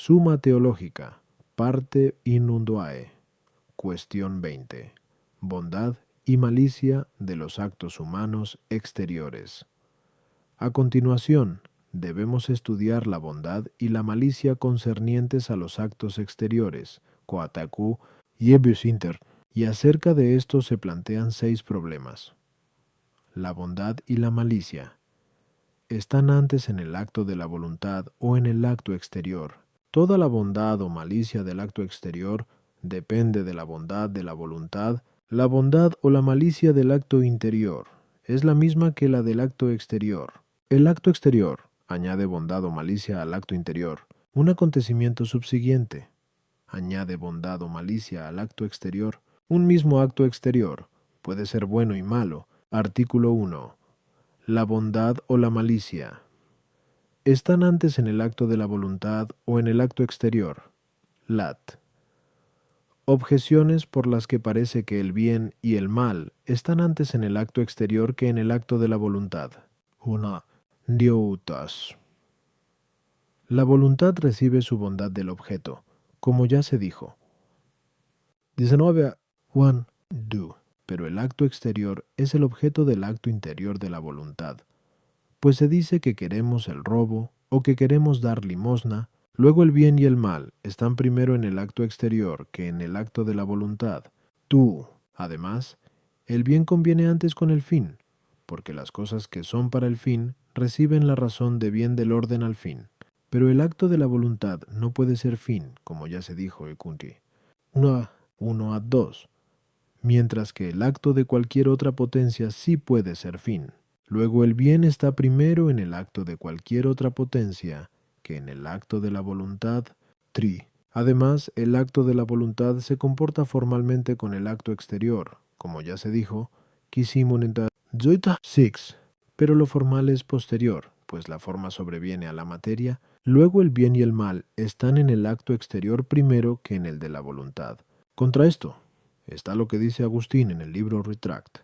Summa Teológica, parte Inunduae. Cuestión 20. Bondad y malicia de los actos humanos exteriores. A continuación, debemos estudiar la bondad y la malicia concernientes a los actos exteriores, coataku y inter, y acerca de esto se plantean 6 problemas. La bondad y la malicia están antes en el acto de la voluntad o en el acto exterior. Toda la bondad o malicia del acto exterior depende de la bondad de la voluntad. La bondad o la malicia del acto interior es la misma que la del acto exterior. El acto exterior añade bondad o malicia al acto interior. Un acontecimiento subsiguiente añade bondad o malicia al acto exterior. Un mismo acto exterior puede ser bueno y malo. Artículo 1. La bondad o la malicia están antes en el acto de la voluntad o en el acto exterior. Lat. Objeciones por las que parece que el bien y el mal están antes en el acto exterior que en el acto de la voluntad. 1. Dioutas. La voluntad recibe su bondad del objeto, como ya se dijo. 19. 1. Do. Pero el acto exterior es el objeto del acto interior de la voluntad. Pues se dice que queremos el robo o que queremos dar limosna. Luego el bien y el mal están primero en el acto exterior que en el acto de la voluntad. Tú, además, el bien conviene antes con el fin, porque las cosas que son para el fin reciben la razón de bien del orden al fin. Pero el acto de la voluntad no puede ser fin, como ya se dijo Ekunti. 1 a 2. Mientras que el acto de cualquier otra potencia sí puede ser fin. Luego el bien está primero en el acto de cualquier otra potencia que en el acto de la voluntad. 3. Además, el acto de la voluntad se comporta formalmente con el acto exterior, como ya se dijo, 6. Pero lo formal es posterior, pues la forma sobreviene a la materia. Luego el bien y el mal están en el acto exterior primero que en el de la voluntad. Contra esto está lo que dice Agustín en el libro Retract,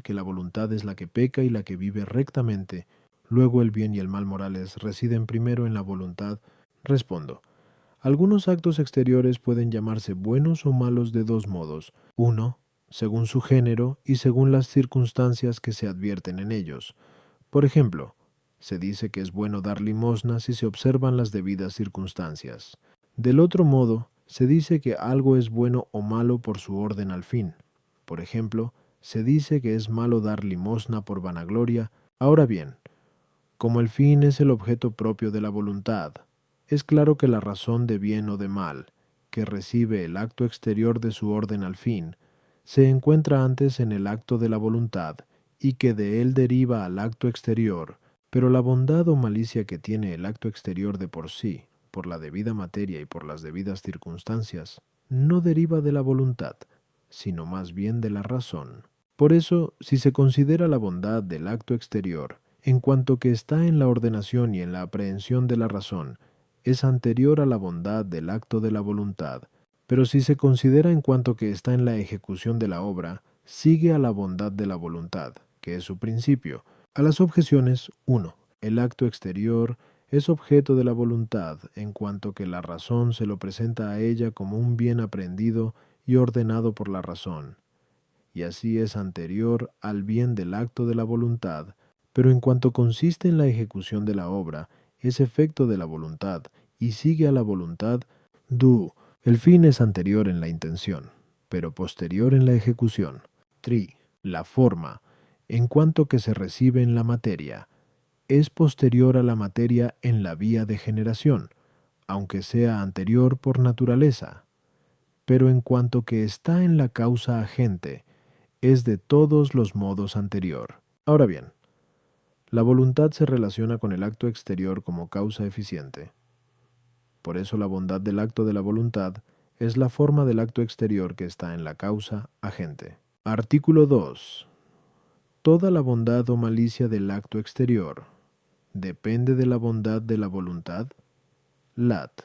que la voluntad es la que peca y la que vive rectamente. Luego el bien y el mal morales residen primero en la voluntad. Respondo. Algunos actos exteriores pueden llamarse buenos o malos de 2 modos. 1. Según su género y según las circunstancias que se advierten en ellos. Por ejemplo, se dice que es bueno dar limosna si se observan las debidas circunstancias. Del otro modo, se dice que algo es bueno o malo por su orden al fin. Por ejemplo, se dice que es malo dar limosna por vanagloria. Ahora bien, como el fin es el objeto propio de la voluntad, es claro que la razón de bien o de mal, que recibe el acto exterior de su orden al fin, se encuentra antes en el acto de la voluntad, y que de él deriva al acto exterior, pero la bondad o malicia que tiene el acto exterior de por sí, por la debida materia y por las debidas circunstancias, no deriva de la voluntad, sino más bien de la razón. Por eso, si se considera la bondad del acto exterior, en cuanto que está en la ordenación y en la aprehensión de la razón, es anterior a la bondad del acto de la voluntad, pero si se considera en cuanto que está en la ejecución de la obra, sigue a la bondad de la voluntad, que es su principio. A las objeciones, 1. El acto exterior es objeto de la voluntad, en cuanto que la razón se lo presenta a ella como un bien aprendido y ordenado por la razón, y así es anterior al bien del acto de la voluntad, pero en cuanto consiste en la ejecución de la obra, es efecto de la voluntad, y sigue a la voluntad. El fin es anterior en la intención, pero posterior en la ejecución. 3. La forma, en cuanto que se recibe en la materia, es posterior a la materia en la vía de generación, aunque sea anterior por naturaleza, pero en cuanto que está en la causa agente, es de todos los modos anterior. Ahora bien, la voluntad se relaciona con el acto exterior como causa eficiente. Por eso la bondad del acto de la voluntad es la forma del acto exterior que está en la causa agente. Artículo 2. Toda la bondad o malicia del acto exterior depende de la bondad de la voluntad. Lat.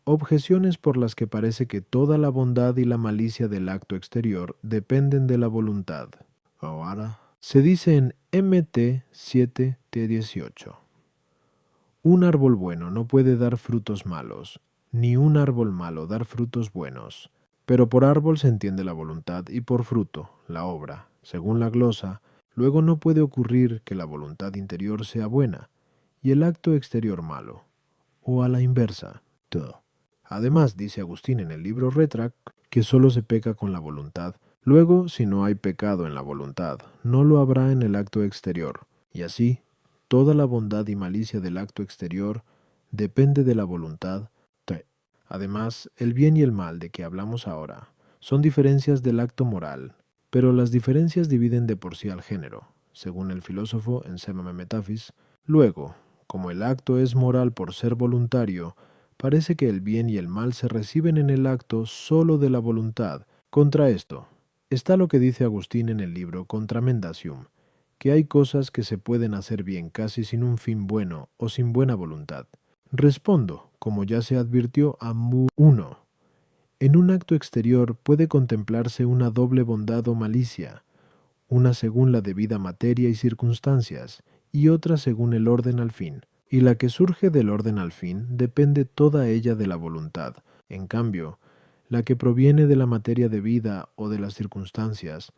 Objeciones por las que parece que toda la bondad y la malicia del acto exterior dependen de la voluntad. Ahora se dice en MT 7T18. Un árbol bueno no puede dar frutos malos, ni un árbol malo dar frutos buenos. Pero por árbol se entiende la voluntad y por fruto, la obra. Según la glosa, luego no puede ocurrir que la voluntad interior sea buena y el acto exterior malo, o a la inversa. Duh. Además, dice Agustín en el libro Retrac, que solo se peca con la voluntad. Luego, si no hay pecado en la voluntad, no lo habrá en el acto exterior. Y así, toda la bondad y malicia del acto exterior depende de la voluntad. Además, el bien y el mal de que hablamos ahora son diferencias del acto moral, pero las diferencias dividen de por sí al género, según el filósofo en Semame Metaphys. Luego, como el acto es moral por ser voluntario, parece que el bien y el mal se reciben en el acto solo de la voluntad. Contra esto, está lo que dice Agustín en el libro Contra Mendacium, que hay cosas que se pueden hacer bien casi sin un fin bueno o sin buena voluntad. Respondo, como ya se advirtió a Mu 1. En un acto exterior puede contemplarse una doble bondad o malicia, una según la debida materia y circunstancias, y otra según el orden al fin. Y la que surge del orden al fin depende toda ella de la voluntad. En cambio, la que proviene de la materia debida o de las circunstancias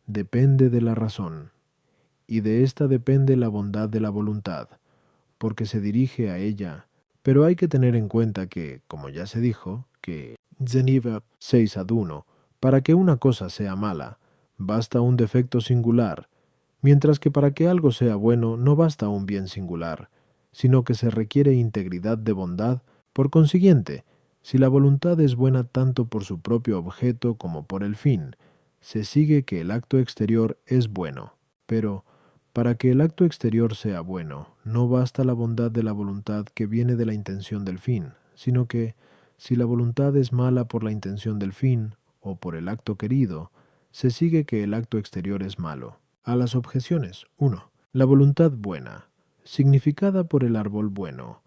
depende de la razón, y de ésta depende la bondad de la voluntad, porque se dirige a ella. Pero hay que tener en cuenta que, como ya se dijo, que Geneva 6 ad 1, para que una cosa sea mala, basta un defecto singular, mientras que para que algo sea bueno no basta un bien singular, sino que se requiere integridad de bondad. Por consiguiente, si la voluntad es buena tanto por su propio objeto como por el fin, se sigue que el acto exterior es bueno. Pero, para que el acto exterior sea bueno, no basta la bondad de la voluntad que viene de la intención del fin, sino que, si la voluntad es mala por la intención del fin, o por el acto querido, se sigue que el acto exterior es malo. A las objeciones. 1. La voluntad buena, significada por el árbol bueno,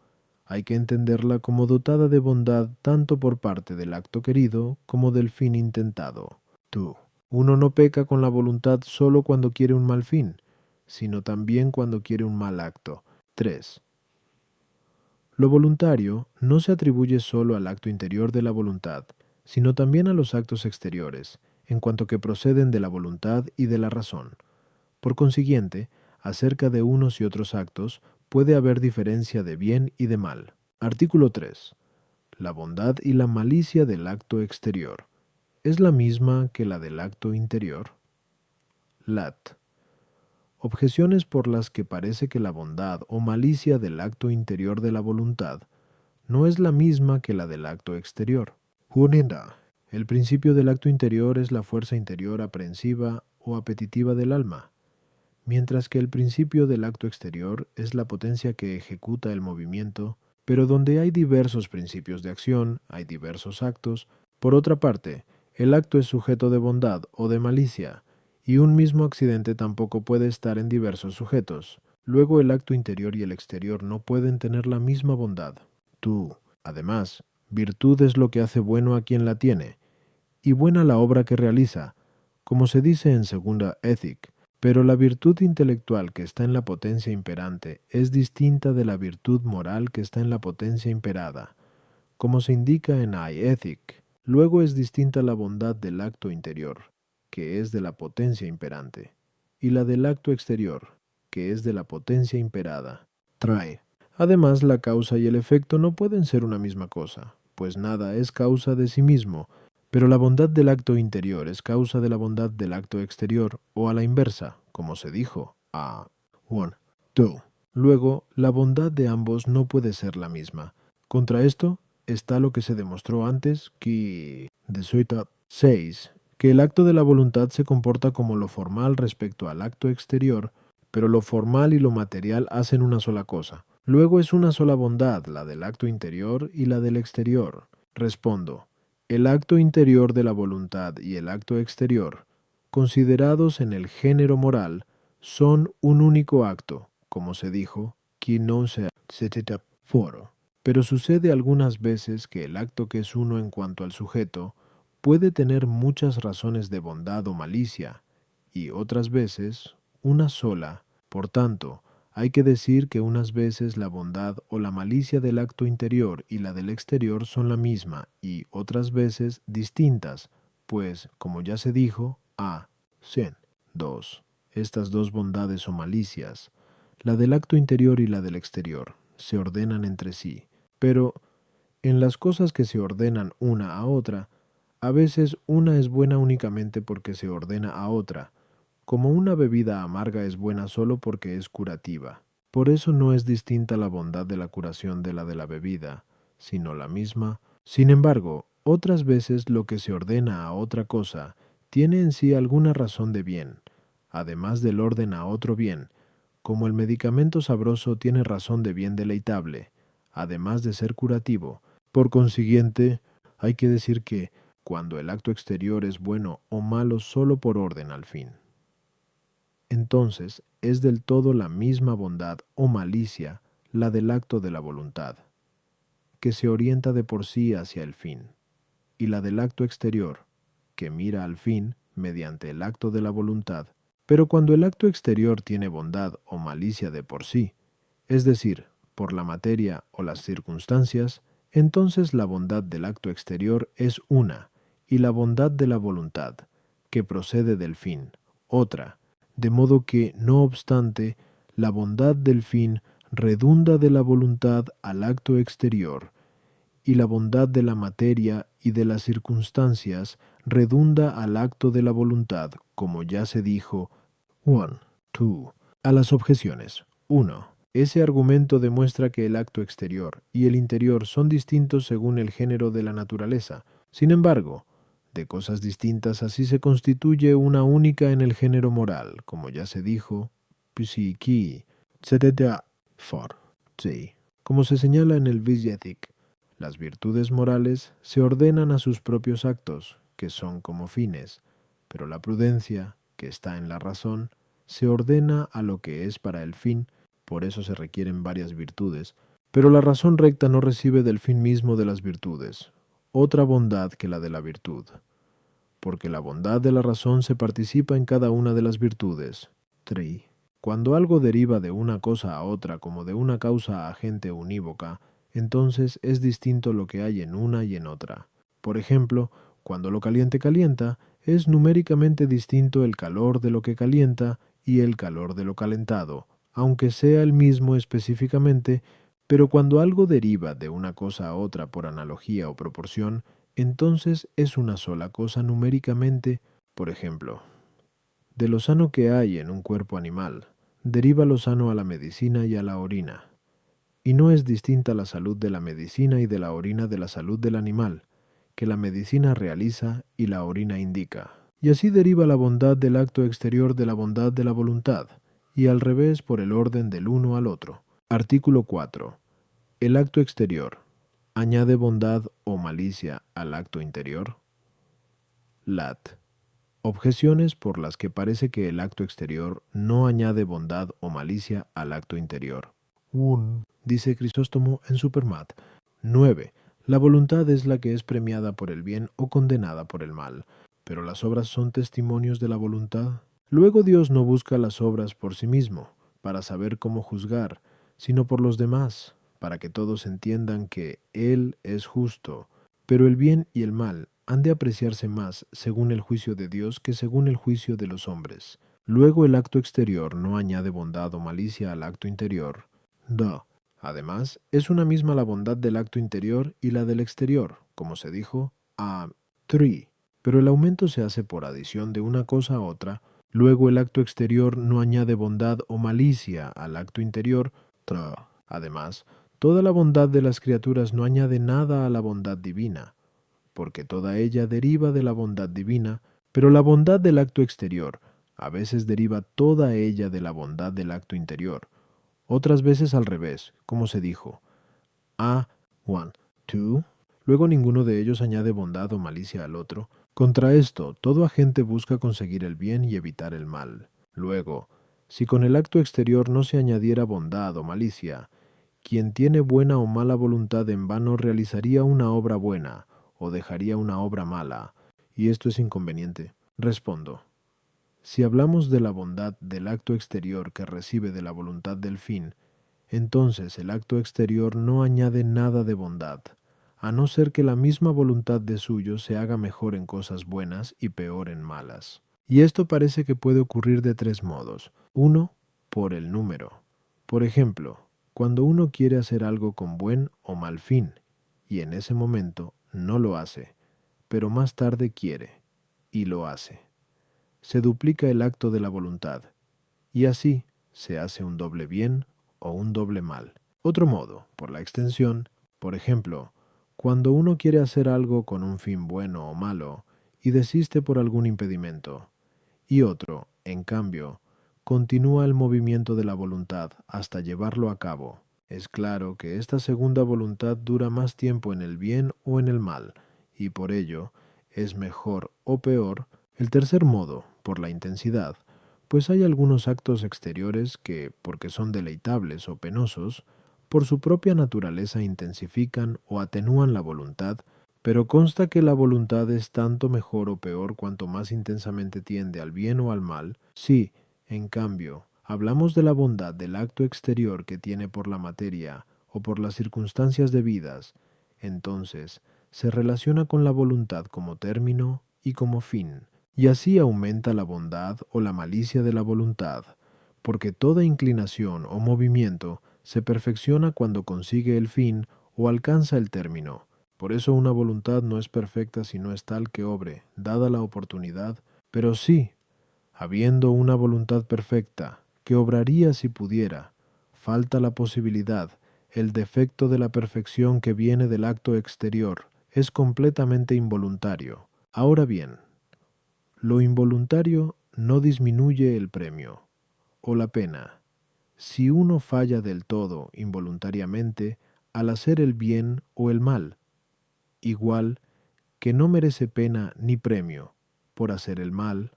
hay que entenderla como dotada de bondad tanto por parte del acto querido como del fin intentado. 2. Uno no peca con la voluntad solo cuando quiere un mal fin, sino también cuando quiere un mal acto. 3. Lo voluntario no se atribuye solo al acto interior de la voluntad, sino también a los actos exteriores, en cuanto que proceden de la voluntad y de la razón. Por consiguiente, acerca de unos y otros actos puede haber diferencia de bien y de mal. Artículo 3. La bondad y la malicia del acto exterior es la misma que la del acto interior. Lat. Objeciones por las que parece que la bondad o malicia del acto interior de la voluntad no es la misma que la del acto exterior. Juninda. El principio del acto interior es la fuerza interior aprehensiva o apetitiva del alma, mientras que el principio del acto exterior es la potencia que ejecuta el movimiento, pero donde hay diversos principios de acción, hay diversos actos. Por otra parte, el acto es sujeto de bondad o de malicia, y un mismo accidente tampoco puede estar en diversos sujetos. Luego el acto interior y el exterior no pueden tener la misma bondad. Tú, además, virtud es lo que hace bueno a quien la tiene, y buena la obra que realiza, como se dice en segunda Ethic. Pero la virtud intelectual que está en la potencia imperante es distinta de la virtud moral que está en la potencia imperada, como se indica en I Ethic. Luego es distinta la bondad del acto interior, que es de la potencia imperante, y la del acto exterior, que es de la potencia imperada. Trae. Además, la causa y el efecto no pueden ser una misma cosa, pues nada es causa de sí mismo, pero la bondad del acto interior es causa de la bondad del acto exterior, o a la inversa, como se dijo a 1, 2. Luego, la bondad de ambos no puede ser la misma. Contra esto está lo que se demostró antes, que de Suita 6, que el acto de la voluntad se comporta como lo formal respecto al acto exterior, pero lo formal y lo material hacen una sola cosa. Luego es una sola bondad, la del acto interior y la del exterior. Respondo. El acto interior de la voluntad y el acto exterior, considerados en el género moral, son un único acto, como se dijo, qui non se foro. Pero sucede algunas veces que el acto que es uno en cuanto al sujeto puede tener muchas razones de bondad o malicia, y otras veces una sola. Por tanto, Hay que decir que unas veces la bondad o la malicia del acto interior y la del exterior son la misma y otras veces distintas, pues, como ya se dijo, a. Sin. 2. Estas dos bondades o malicias, la del acto interior y la del exterior, se ordenan entre sí, pero en las cosas que se ordenan una a otra, a veces una es buena únicamente porque se ordena a otra, como una bebida amarga es buena solo porque es curativa. Por eso no es distinta la bondad de la curación de la bebida, sino la misma. Sin embargo, otras veces lo que se ordena a otra cosa tiene en sí alguna razón de bien, además del orden a otro bien, como el medicamento sabroso tiene razón de bien deleitable, además de ser curativo. Por consiguiente, hay que decir que, cuando el acto exterior es bueno o malo solo por orden al fin, entonces es del todo la misma bondad o malicia la del acto de la voluntad, que se orienta de por sí hacia el fin, y la del acto exterior, que mira al fin mediante el acto de la voluntad. Pero cuando el acto exterior tiene bondad o malicia de por sí, es decir, por la materia o las circunstancias, entonces la bondad del acto exterior es una, y la bondad de la voluntad, que procede del fin, otra, de modo que, no obstante, la bondad del fin redunda de la voluntad al acto exterior, y la bondad de la materia y de las circunstancias redunda al acto de la voluntad, como ya se dijo. 1. 2. A las objeciones. 1. Ese argumento demuestra que el acto exterior y el interior son distintos según el género de la naturaleza. Sin embargo, de cosas distintas así se constituye una única en el género moral, como ya se dijo. Psyche. For. Sí. Como se señala en el Vizyethic, las virtudes morales se ordenan a sus propios actos, que son como fines, pero la prudencia, que está en la razón, se ordena a lo que es para el fin, por eso se requieren varias virtudes, pero la razón recta no recibe del fin mismo de las virtudes otra bondad que la de la virtud, porque la bondad de la razón se participa en cada una de las virtudes. 3. Cuando algo deriva de una cosa a otra como de una causa agente unívoca, entonces es distinto lo que hay en una y en otra. Por ejemplo, cuando lo caliente calienta, es numéricamente distinto el calor de lo que calienta y el calor de lo calentado, aunque sea el mismo específicamente, pero cuando algo deriva de una cosa a otra por analogía o proporción, entonces es una sola cosa numéricamente. Por ejemplo, de lo sano que hay en un cuerpo animal, deriva lo sano a la medicina y a la orina. Y no es distinta la salud de la medicina y de la orina de la salud del animal, que la medicina realiza y la orina indica. Y así deriva la bondad del acto exterior de la bondad de la voluntad, y al revés por el orden del uno al otro. Artículo 4. El acto exterior añade bondad o malicia al acto interior. Lat. Objeciones por las que parece que el acto exterior no añade bondad o malicia al acto interior. 1. Dice Crisóstomo en Supermat. 9. La voluntad es la que es premiada por el bien o condenada por el mal, pero las obras son testimonios de la voluntad. Luego Dios no busca las obras por sí mismo, para saber cómo juzgar, sino por los demás, para que todos entiendan que Él es justo. Pero el bien y el mal han de apreciarse más según el juicio de Dios que según el juicio de los hombres. Luego el acto exterior no añade bondad o malicia al acto interior. 2. Además, es una misma la bondad del acto interior y la del exterior, como se dijo, a 3. Pero el aumento se hace por adición de una cosa a otra. Luego el acto exterior no añade bondad o malicia al acto interior. 3. Además, toda la bondad de las criaturas no añade nada a la bondad divina, porque toda ella deriva de la bondad divina, pero la bondad del acto exterior a veces deriva toda ella de la bondad del acto interior, otras veces al revés, como se dijo. A. 1. 2. Luego ninguno de ellos añade bondad o malicia al otro. Contra esto, todo agente busca conseguir el bien y evitar el mal. Luego, si con el acto exterior no se añadiera bondad o malicia, quien tiene buena o mala voluntad en vano realizaría una obra buena o dejaría una obra mala, y esto es inconveniente. Respondo. Si hablamos de la bondad del acto exterior que recibe de la voluntad del fin, entonces el acto exterior no añade nada de bondad, a no ser que la misma voluntad de suyo se haga mejor en cosas buenas y peor en malas. Y esto parece que puede ocurrir de tres modos. Uno, por el número. Por ejemplo, cuando uno quiere hacer algo con buen o mal fin, y en ese momento no lo hace, pero más tarde quiere, y lo hace. Se duplica el acto de la voluntad, y así se hace un doble bien o un doble mal. Otro modo, por la extensión, por ejemplo, cuando uno quiere hacer algo con un fin bueno o malo, y desiste por algún impedimento, y otro, en cambio, continúa el movimiento de la voluntad hasta llevarlo a cabo. Es claro que esta segunda voluntad dura más tiempo en el bien o en el mal, y por ello es mejor o peor el tercer modo, por la intensidad, pues hay algunos actos exteriores que, porque son deleitables o penosos, por su propia naturaleza intensifican o atenúan la voluntad, pero consta que la voluntad es tanto mejor o peor cuanto más intensamente tiende al bien o al mal. Si, en cambio, hablamos de la bondad del acto exterior que tiene por la materia o por las circunstancias debidas, entonces se relaciona con la voluntad como término y como fin, y así aumenta la bondad o la malicia de la voluntad, porque toda inclinación o movimiento se perfecciona cuando consigue el fin o alcanza el término. Por eso una voluntad no es perfecta si no es tal que obre, dada la oportunidad, pero sí, habiendo una voluntad perfecta, que obraría si pudiera, falta la posibilidad, el defecto de la perfección que viene del acto exterior, es completamente involuntario. Ahora bien, lo involuntario no disminuye el premio, o la pena. Si uno falla del todo involuntariamente al hacer el bien o el mal, igual que no merece pena ni premio por hacer el mal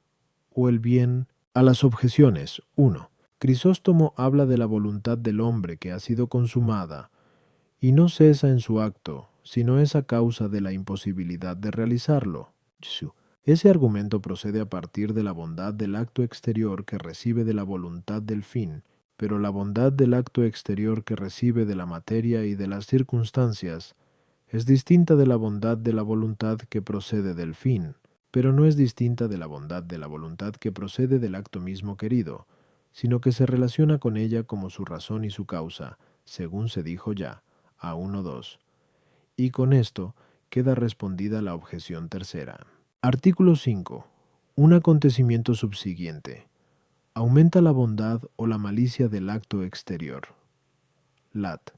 o el bien. A las objeciones. 1. Crisóstomo habla de la voluntad del hombre que ha sido consumada, y no cesa en su acto, sino es a causa de la imposibilidad de realizarlo. Ese argumento procede a partir de la bondad del acto exterior que recibe de la voluntad del fin, pero la bondad del acto exterior que recibe de la materia y de las circunstancias es distinta de la bondad de la voluntad que procede del fin, pero no es distinta de la bondad de la voluntad que procede del acto mismo querido, sino que se relaciona con ella como su razón y su causa, según se dijo ya, a 1.2. Y con esto queda respondida la objeción tercera. Artículo 5. Un acontecimiento subsiguiente. Aumenta la bondad o la malicia del acto exterior. Lat.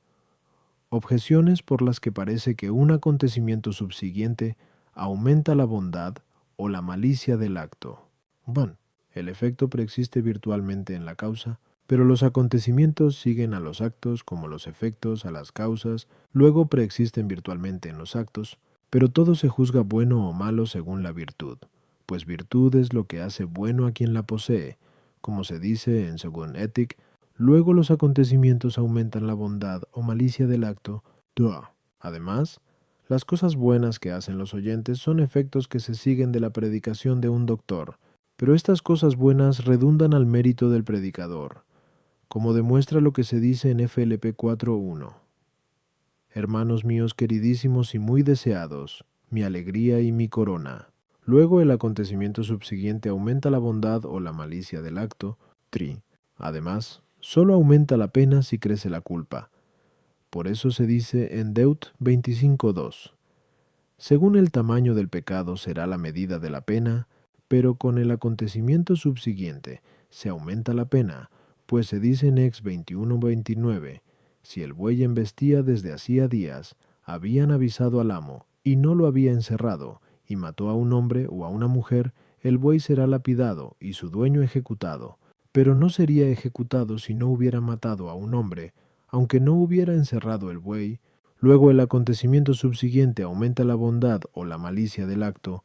Objeciones por las que parece que un acontecimiento subsiguiente aumenta la bondad o la malicia del acto. Bueno, el efecto preexiste virtualmente en la causa, pero los acontecimientos siguen a los actos como los efectos a las causas, luego preexisten virtualmente en los actos, pero todo se juzga bueno o malo según la virtud, pues virtud es lo que hace bueno a quien la posee, como se dice en Según Ethic. Luego los acontecimientos aumentan la bondad o malicia del acto. Además, las cosas buenas que hacen los oyentes son efectos que se siguen de la predicación de un doctor, pero estas cosas buenas redundan al mérito del predicador, como demuestra lo que se dice en FLP 4.1. Hermanos míos queridísimos y muy deseados, mi alegría y mi corona. Luego el acontecimiento subsiguiente aumenta la bondad o la malicia del acto. Además, solo aumenta la pena si crece la culpa. Por eso se dice en Deut 25.2. Según el tamaño del pecado será la medida de la pena, pero con el acontecimiento subsiguiente se aumenta la pena, pues se dice en Ex 21.29, si el buey embestía desde hacía días, habían avisado al amo, y no lo había encerrado, y mató a un hombre o a una mujer, el buey será lapidado y su dueño ejecutado, pero no sería ejecutado si no hubiera matado a un hombre, aunque no hubiera encerrado el buey. Luego el acontecimiento subsiguiente aumenta la bondad o la malicia del acto.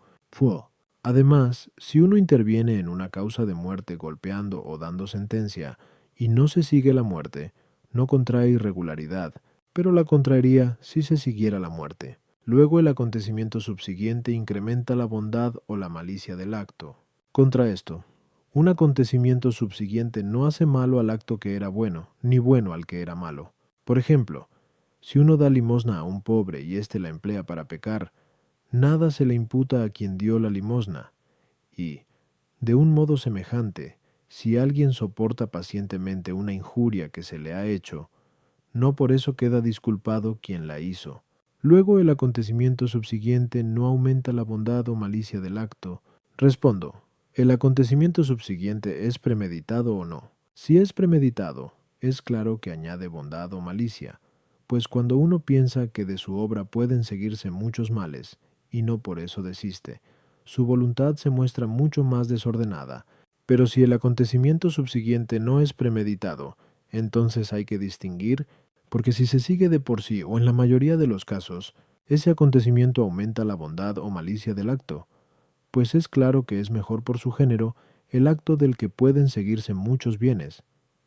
Además, si uno interviene en una causa de muerte golpeando o dando sentencia, y no se sigue la muerte, no contrae irregularidad, pero la contraería si se siguiera la muerte. Luego el acontecimiento subsiguiente incrementa la bondad o la malicia del acto. Contra esto, Un acontecimiento subsiguiente no hace malo al acto que era bueno, ni bueno al que era malo. Por ejemplo, si uno da limosna a un pobre y éste la emplea para pecar, nada se le imputa a quien dio la limosna. Y, de un modo semejante, si alguien soporta pacientemente una injuria que se le ha hecho, no por eso queda disculpado quien la hizo. Luego el acontecimiento subsiguiente no aumenta la bondad o malicia del acto. Respondo, ¿el acontecimiento subsiguiente es premeditado o no? Si es premeditado, es claro que añade bondad o malicia, pues cuando uno piensa que de su obra pueden seguirse muchos males, y no por eso desiste, su voluntad se muestra mucho más desordenada. Pero si el acontecimiento subsiguiente no es premeditado, entonces hay que distinguir, porque si se sigue de por sí o en la mayoría de los casos, ese acontecimiento aumenta la bondad o malicia del acto, pues es claro que es mejor por su género el acto del que pueden seguirse muchos bienes,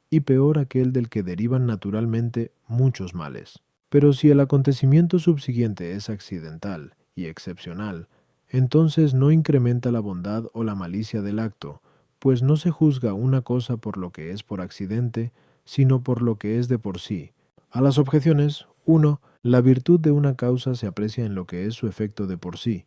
y peor aquel del que derivan naturalmente muchos males. Pero si el acontecimiento subsiguiente es accidental y excepcional, entonces no incrementa la bondad o la malicia del acto, pues no se juzga una cosa por lo que es por accidente, sino por lo que es de por sí. A las objeciones, 1. La virtud de una causa se aprecia en lo que es su efecto de por sí,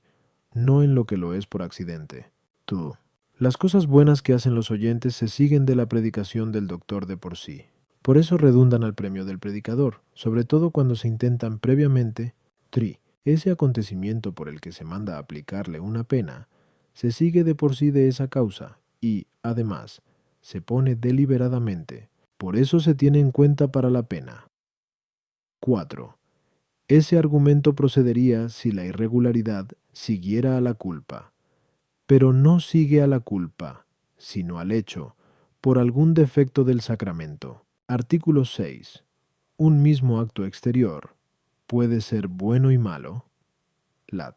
no en lo que lo es por accidente. 2. Las cosas buenas que hacen los oyentes se siguen de la predicación del doctor de por sí. Por eso redundan al premio del predicador, sobre todo cuando se intentan previamente. 3. Ese acontecimiento por el que se manda aplicarle una pena, se sigue de por sí de esa causa y, además, se pone deliberadamente. Por eso se tiene en cuenta para la pena. 4. Ese argumento procedería si la irregularidad siguiera a la culpa, pero no sigue a la culpa, sino al hecho, por algún defecto del sacramento. Artículo 6. Un mismo acto exterior puede ser bueno y malo. Lat.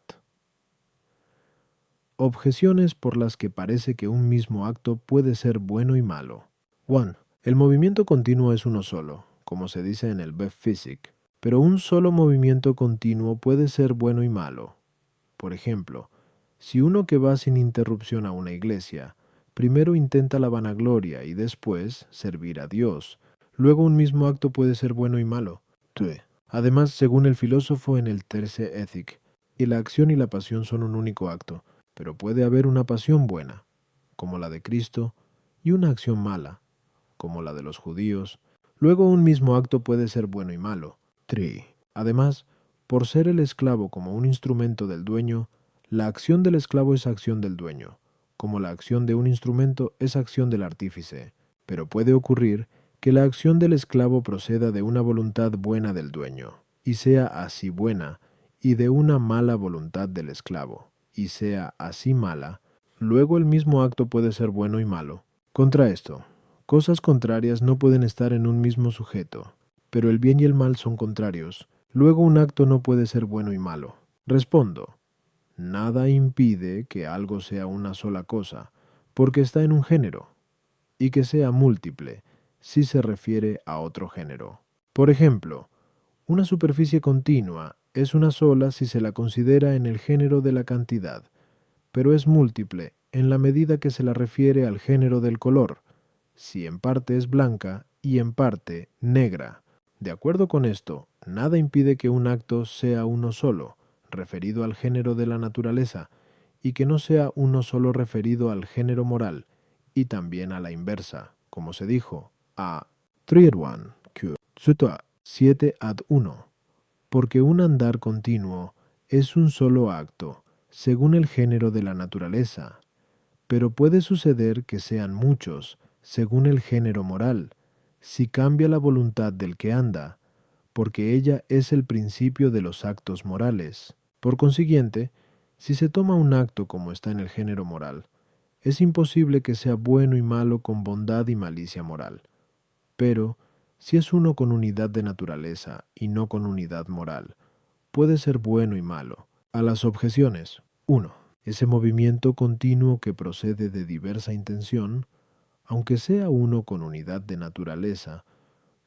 Objeciones por las que parece que un mismo acto puede ser bueno y malo. 1. El movimiento continuo es uno solo, como se dice en el Bev Physic, pero un solo movimiento continuo puede ser bueno y malo. Por ejemplo, si uno que va sin interrupción a una iglesia, primero intenta la vanagloria y después servir a Dios, luego un mismo acto puede ser bueno y malo. 2. Además, según el filósofo en el Terce Ethic, y la acción y la pasión son un único acto, pero puede haber una pasión buena, como la de Cristo, y una acción mala, como la de los judíos. Luego un mismo acto puede ser bueno y malo. 3. Además, por ser el esclavo como un instrumento del dueño, la acción del esclavo es acción del dueño, como la acción de un instrumento es acción del artífice. Pero puede ocurrir que la acción del esclavo proceda de una voluntad buena del dueño, y sea así buena, y de una mala voluntad del esclavo, y sea así mala, luego el mismo acto puede ser bueno y malo. Contra esto, cosas contrarias no pueden estar en un mismo sujeto, pero el bien y el mal son contrarios. Luego un acto no puede ser bueno y malo. Respondo, nada impide que algo sea una sola cosa, porque está en un género, y que sea múltiple, si se refiere a otro género. Por ejemplo, una superficie continua es una sola si se la considera en el género de la cantidad, pero es múltiple en la medida que se la refiere al género del color, si en parte es blanca y en parte negra. De acuerdo con esto, nada impide que un acto sea uno solo, referido al género de la naturaleza, y que no sea uno solo referido al género moral, y también a la inversa, como se dijo, a 3-1, que 7 ad 1, porque un andar continuo es un solo acto, según el género de la naturaleza, pero puede suceder que sean muchos, según el género moral, si cambia la voluntad del que anda, porque ella es el principio de los actos morales. Por consiguiente, si se toma un acto como está en el género moral, es imposible que sea bueno y malo con bondad y malicia moral. Pero, si es uno con unidad de naturaleza y no con unidad moral, puede ser bueno y malo. A las objeciones. 1. Ese movimiento continuo que procede de diversa intención, aunque sea uno con unidad de naturaleza,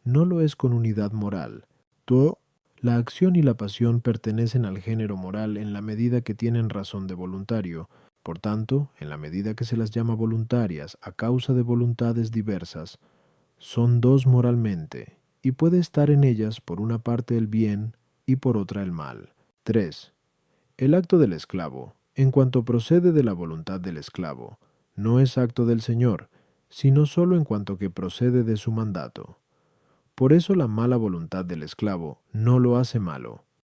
no lo es con unidad moral. 2. La acción y la pasión pertenecen al género moral en la medida que tienen razón de voluntario, Por tanto, en la medida que se las llama voluntarias a causa de voluntades diversas, son dos moralmente, y puede estar en ellas por una parte el bien y por otra el mal. 3. El acto del esclavo, en cuanto procede de la voluntad del esclavo, no es acto del Señor, sino sólo en cuanto que procede de su mandato. Por eso la mala voluntad del esclavo no lo hace malo,